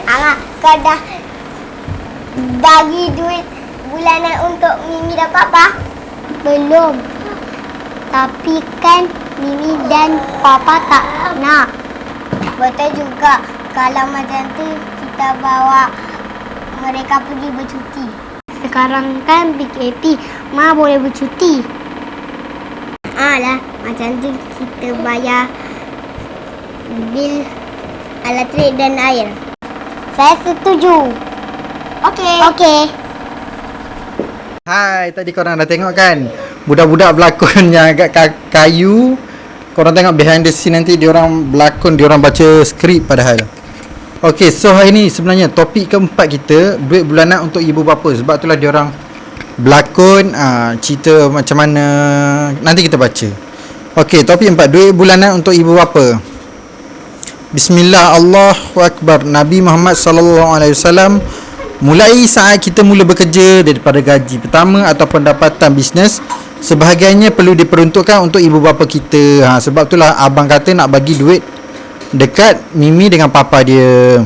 Kau dah bagi duit bulanan untuk Mimi dan Papa? Belum. Tapi kan Mimi dan Papa tak nak. Betul juga. Kalau macam tu, kita bawa mereka pergi bercuti. Sekarang kan PKP, Ma boleh bercuti. Lah, macam tu kita bayar bil elektrik dan air. Saya setuju. Okey. Hai, tadi korang dah tengok kan budak-budak berlakon yang agak kayu. Korang tengok behind the scene nanti diorang berlakon, diorang baca skrip padahal. Okey, so hari ni sebenarnya topik keempat kita duit bulanan untuk ibu bapa. Sebab itulah diorang berlakon cerita macam mana nanti kita baca. Okey, topik empat, duit bulanan untuk ibu bapa. Bismillah, Allahu Akbar. Nabi Muhammad SAW, mulai saat kita mula bekerja daripada gaji pertama atau pendapatan bisnes, sebahagiannya perlu diperuntukkan untuk ibu bapa kita. Sebab itulah abang kata nak bagi duit dekat Mimi dengan papa dia.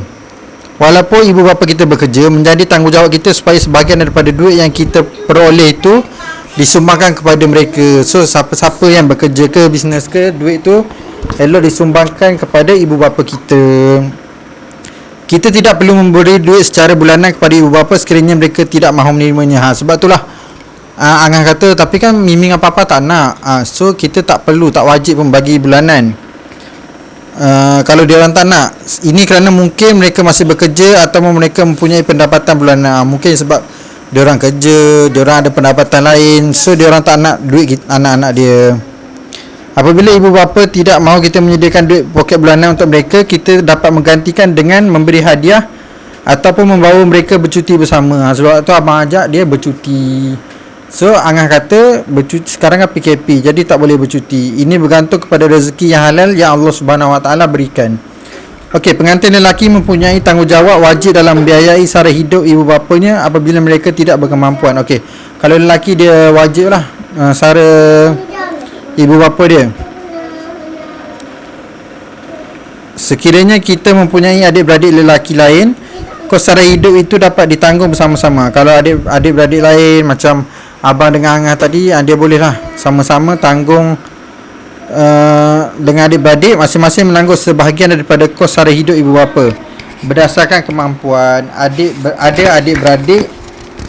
Walaupun ibu bapa kita bekerja, menjadi tanggungjawab kita supaya sebahagian daripada duit yang kita peroleh itu disumbangkan kepada mereka. So siapa-siapa yang bekerja ke bisnes ke, duit tu elok disumbangkan kepada ibu bapa kita. Kita tidak perlu memberi duit secara bulanan kepada ibu bapa sekiranya mereka tidak mahu menerimanya. Sebab itulah Angan kata, tapi kan Mimi dengan Papa tak nak. So kita tak perlu, tak wajib pun bagi bulanan. Kalau dia orang tak nak, ini kerana mungkin mereka masih bekerja atau mereka mempunyai pendapatan bulanan. Mungkin sebab dia orang kerja, dia orang ada pendapatan lain, so dia orang tak nak duit anak-anak dia. Apabila ibu bapa tidak mahu kita menyediakan duit poket bulanan untuk mereka, kita dapat menggantikan dengan memberi hadiah ataupun membawa mereka bercuti bersama. Sebab tu abang ajak dia bercuti. So Angah kata bercuti sekarang kan PKP, jadi tak boleh bercuti. Ini bergantung kepada rezeki yang halal yang Allah Subhanahu Wa Taala berikan. Okey, pengantin lelaki mempunyai tanggungjawab wajib dalam membiayai sara hidup ibu bapanya apabila mereka tidak berkemampuan. Okey, kalau lelaki dia wajib lah sara ibu bapa dia. Sekiranya kita mempunyai adik-beradik lelaki lain, kos sara hidup itu dapat ditanggung bersama-sama. Kalau adik-beradik lain macam abang dengan Angah tadi, dia bolehlah sama-sama tanggung dengan adik-beradik, masing-masing menanggung sebahagian daripada kos sara hidup ibu bapa berdasarkan kemampuan. Ada adik-beradik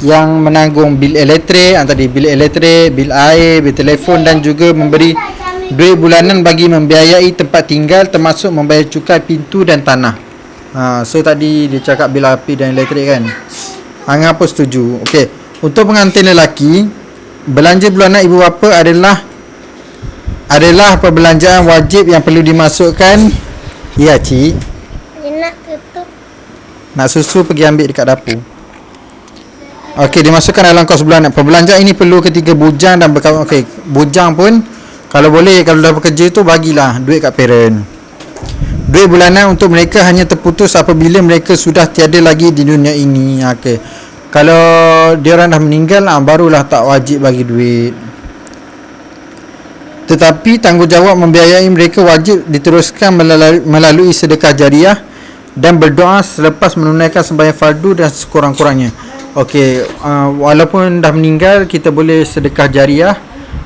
yang menanggung bil elektrik, bil elektrik, bil air, bil telefon dan juga memberi duit bulanan bagi membiayai tempat tinggal termasuk membayar cukai pintu dan tanah. So tadi dia cakap bil api dan elektrik kan. Angah pun setuju. Okey, untuk pengantin lelaki, belanja bulanan ibu bapa adalah perbelanjaan wajib yang perlu dimasukkan. Ya cik, Nak tutup. nak susu pergi ambil dekat dapur. Okey, dimasukkan dalam kos bulanan. Perbelanjaan ini perlu ketika bujang dan berkahwin. Okey, bujang pun kalau boleh, kalau dah bekerja tu bagilah duit kat parent. Duit bulanan untuk mereka hanya terputus apabila mereka sudah tiada lagi di dunia ini. Okey, kalau dia orang dah meninggal barulah tak wajib bagi duit. Tetapi tanggungjawab membiayai mereka wajib diteruskan melalui sedekah jariah dan berdoa selepas menunaikan sembahyang fardu dan sekurang-kurangnya. Okey, walaupun dah meninggal, kita boleh sedekah jariah,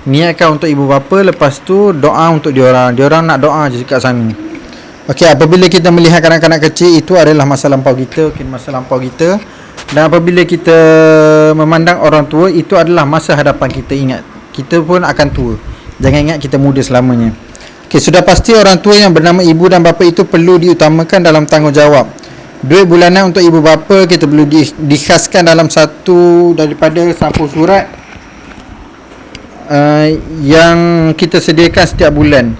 niatkan untuk ibu bapa, lepas tu doa untuk diorang nak doa je kat sana. Okey, apabila kita melihat kanak-kanak kecil, itu adalah masa lampau kita, dan apabila kita memandang orang tua, itu adalah masa hadapan kita. Ingat, kita pun akan tua, jangan ingat kita muda selamanya. Okey, sudah pasti orang tua yang bernama ibu dan bapa itu perlu diutamakan dalam tanggungjawab. Duit bulanan untuk ibu bapa kita perlu dikhaskan dalam satu daripada sampul surat yang kita sediakan setiap bulan.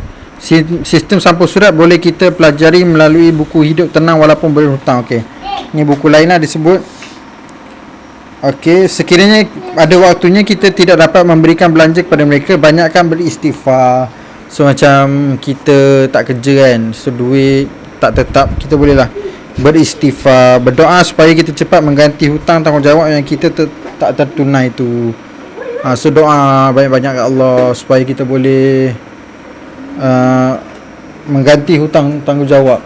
Sistem sampul surat boleh kita pelajari melalui buku Hidup Tenang Walaupun Berhutang. Okey, ini buku lain lah disebut. Okey, sekiranya ada waktunya kita tidak dapat memberikan belanja kepada mereka, banyakkan beristighfar. So macam kita tak kerja kan, so duit tak tetap, kita bolehlah beristighfar, berdoa supaya kita cepat mengganti hutang tanggungjawab yang kita tak tertunai itu. So doa banyak-banyak ke Allah supaya kita boleh mengganti hutang tanggungjawab.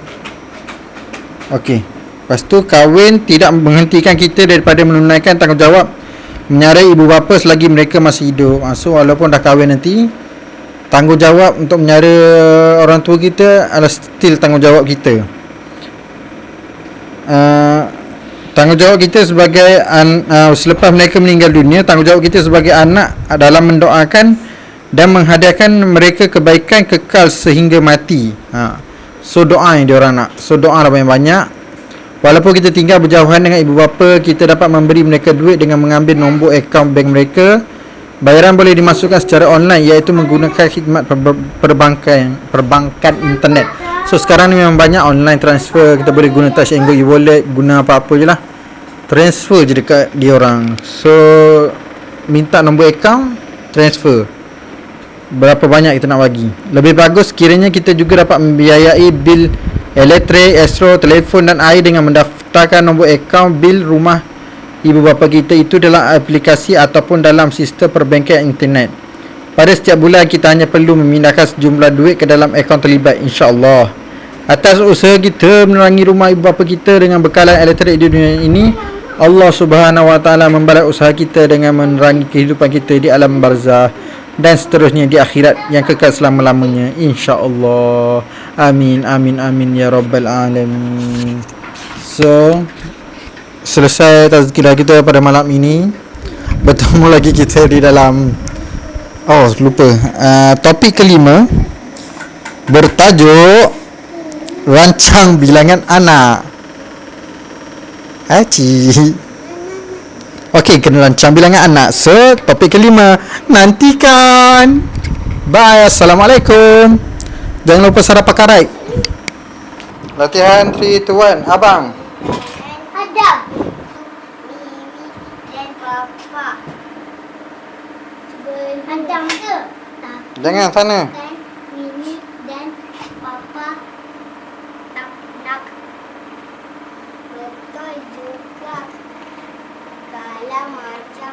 Okey, Lepas tu kahwin tidak menghentikan kita daripada menunaikan tanggungjawab menyarai ibu bapa selagi mereka masih hidup. So walaupun dah kahwin nanti, tanggungjawab untuk menyara orang tua kita adalah still tanggungjawab kita. Tanggungjawab kita sebagai selepas mereka meninggal dunia, tanggungjawab kita sebagai anak dalam mendoakan dan menghadiahkan mereka kebaikan kekal sehingga mati. So doa yang diorang nak. So doa lah banyak-banyak. Walaupun kita tinggal berjauhan dengan ibu bapa, kita dapat memberi mereka duit dengan mengambil nombor akaun bank mereka. Bayaran boleh dimasukkan secara online, iaitu menggunakan khidmat perbankan internet. So sekarang ni memang banyak online transfer. Kita boleh guna Touch and Go e-wallet, guna apa-apa je lah, transfer je dekat dia orang. So minta nombor akaun, transfer. Berapa banyak kita nak bagi. Lebih bagus kiranya kita juga dapat membiayai bil elektrik, astro, telefon dan air dengan mendaftarkan nombor akaun bil rumah ibu bapa kita itu dalam aplikasi ataupun dalam sistem perbankan internet. Pada setiap bulan kita hanya perlu memindahkan sejumlah duit ke dalam akaun terlibat, insya-Allah. Atas usaha kita menerangi rumah ibu bapa kita dengan bekalan elektrik di dunia ini, Allah Subhanahu Wa Taala membalas usaha kita dengan menerangi kehidupan kita di alam barzah dan seterusnya di akhirat yang kekal selama-lamanya, insya-Allah. Amin amin amin ya rabbal alamin. So selesai tazkirah kita pada malam ini. Bertemu lagi kita di dalam lupa. Topik kelima bertajuk rancang bilangan anak. Okey, kena rancang bilangan anak. So, topik kelima, nantikan. Bye. Assalamualaikum. Jangan lupa sarapan karai. Latihan 3, 2, 1. Abang. Ada. Mimi dan papa. Ada ke? Jangan sana. Mimi dan papa tak nak. Betul juga. Kalau macam